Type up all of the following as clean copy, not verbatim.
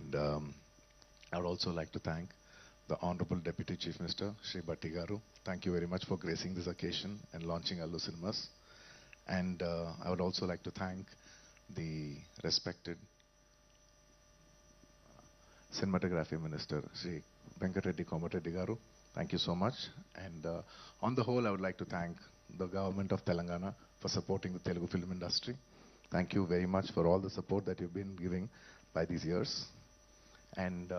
And I would also like to thank the Honorable Deputy Chief Minister, Shri Bhatti Garu. Thank you very much for gracing this occasion and launching Allu Cinemas. And I would also like to thank the respected Cinematography Minister, Shri Venkatreddy Komareddy Garu. Thank you so much. And on the whole, I would like to thank the government of Telangana for supporting the Telugu film industry. Thank you very much for all the support that you've been giving by these years. And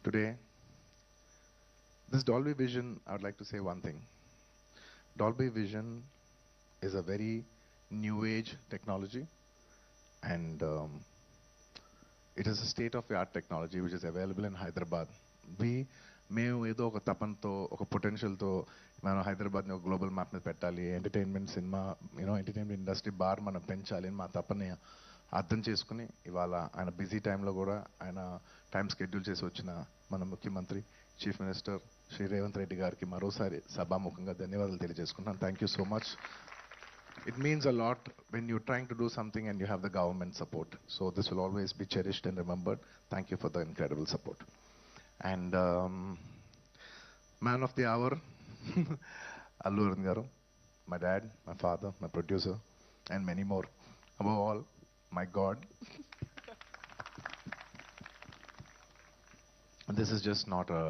today, this Dolby Vision, I would like to say one thing. Dolby Vision is a very new age technology, and it is a state-of-the-art technology which is available in Hyderabad. మేము ఏదో ఒక తపనతో ఒక పొటెన్షియల్తో మనం హైదరాబాద్ని ఒక global map మీద పెట్టాలి, entertainment cinema entertainment industry bar మనం పెంచాలి అని మా తపని అర్థం చేసుకుని ఇవాళ ఆయన బిజీ టైంలో కూడా ఆయన టైం స్కెడ్యూల్ చేసి వచ్చిన మన ముఖ్యమంత్రి చీఫ్ మినిస్టర్ శ్రీ రేవంత్ రెడ్డి గారికి మరోసారి సభాముఖంగా ధన్యవాదాలు తెలియజేసుకుంటున్నాను. Thank you so much. It means a lot when you're trying to do something and you have the government support. So this will always be cherished and remembered. Thank you for the incredible support. And man of the hour, Allu Arvind Garu, my dad, my father, my producer, and many more. Above all, my God. This is just not a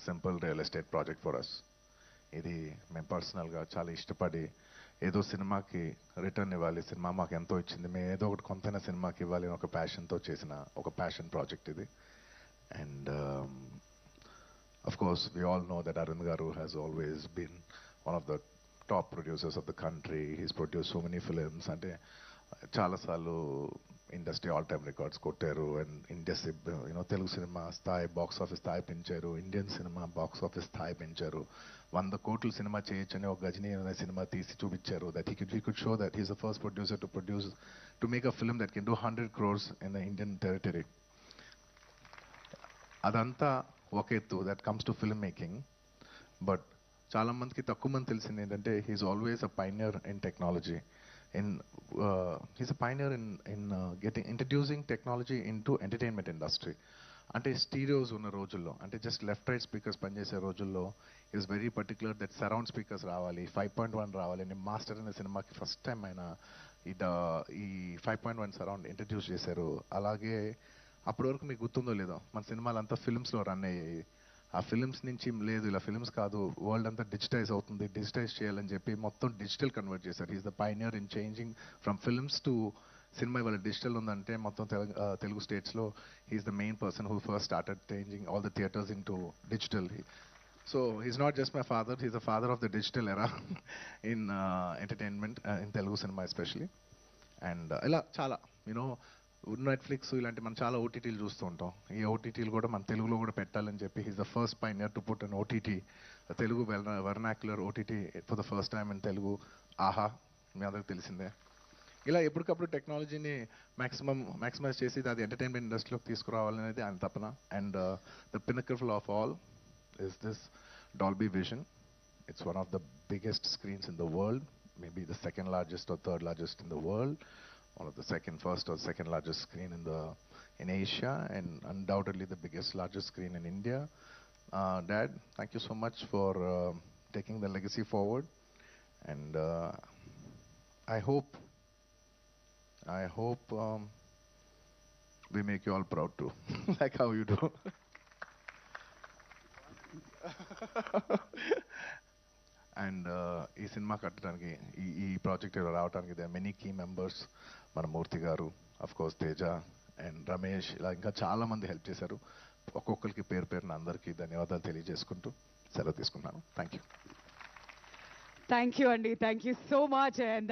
simple real estate project for us. ఇది మేము పర్సనల్గా చాలా ఇష్టపడి ఏదో సినిమాకి return ఇవ్వాలి, cinema మాకు ఎంతో ఇచ్చింది, మేము ఏదో ఒకటి కొంతైనా సినిమాకి ఇవ్వాలి అని ఒక ప్యాషన్తో చేసిన ఒక ప్యాషన్ ప్రాజెక్ట్ ఇది. And of course we all know that Arvind Garu has always been one of the top producers of the country. He's produced so many films, అంటే చాలాసార్లు ఇండస్ట్రీ ఆల్ టైమ్ రికార్డ్స్ కొట్టారు. And industry Telugu cinema స్థాయి box office స్థాయి పెంచారు, Indian cinema box office స్థాయి పెంచారు. 100 కోట్లు cinema చేయొచ్చని ఒక గజనీ అనే సినిమా తీసి చూపించారు. That he could show that he's the first producer to make a film that can do 100 crores in the Indian territory. అదంతా ఒక ఎత్తు, that comes to film making. But చాలా మందికి తక్కువ మంది తెలిసింది ఏంటంటే he's always a pioneer in technology. He's a pioneer in introducing technology into entertainment industry. అంటే స్టీరియోస్ ఉన్న రోజుల్లో, అంటే జస్ట్ లెఫ్ట్ రైట్ స్పీకర్స్ పనిచేసే రోజుల్లో is very particular that surround speakers రావాలి, 5.1 రావాలి అని మాస్టర్ అనే సినిమాకి ఫస్ట్ టైం ఆయన ఈ 5.1 సరౌండ్ ఇంట్రడ్యూస్ చేశారు. అలాగే అప్పటి వరకు మీకు గుర్తుందో లేదో మన సినిమాలంతా ఫిల్మ్స్లో రన్ అయ్యాయి. ఆ ఫిల్మ్స్ నుంచి లేదు ఇలా ఫిల్మ్స్ కాదు, వరల్డ్ అంతా డిజిటైజ్ అవుతుంది, డిజిటైజ్ చేయాలని చెప్పి మొత్తం డిజిటల్ కన్వర్ట్ చేశారు. Is the pioneer in changing from films to cinema. ఇవాళ డిజిటల్ ఉందంటే మొత్తం తెలుగు స్టేట్స్లో he's the main person who first started changing all the theatres in to digital. So he's not just my father, he's the father of the digital era in entertainment in Telugu cinema especially. And ఇలా చాలా Netflix ఇలాంటి మనం చాలా ఓటీటీలు చూస్తూ ఉంటాం. ఈ ఓటీటీలు కూడా మన తెలుగులో కూడా పెట్టాలని చెప్పి he's the first pioneer to put an OTT, Telugu vernacular OTT for the first time in Telugu. ఆహా, మీ అందరికి తెలిసిందే. ఇలా ఎప్పటికప్పుడు టెక్నాలజీని మ్యాక్సిమైజ్ చేసి అది ఎంటర్టైన్మెంట్ ఇండస్ట్రీలోకి తీసుకురావాలనేది ఆయన తపన. And the pinnacle of all is this Dolby Vision. It's one of the biggest screens in the world, maybe the second largest or third largest in the world. One of the first or second largest screen in Asia, and undoubtedly the largest screen in India. Dad, thank you so much for taking the legacy forward, and I hope we make you all proud too, like how you do. And ఈ cinema కట్టడానికి ఈ project రావడానికి they many key members. మన మూర్తి గారు, of course Teja and Ramesh, ఇలా ఇంకా చాలా మంది హెల్ప్ చేశారు. ఒక్కొక్కరికి పేరు పేరున అందరికీ ధన్యవాదాలు తెలియజేసుకుంటూ సెలవు తీసుకున్నాను. Thank you. థ్యాంక్ యూ అండి, thank you so much. And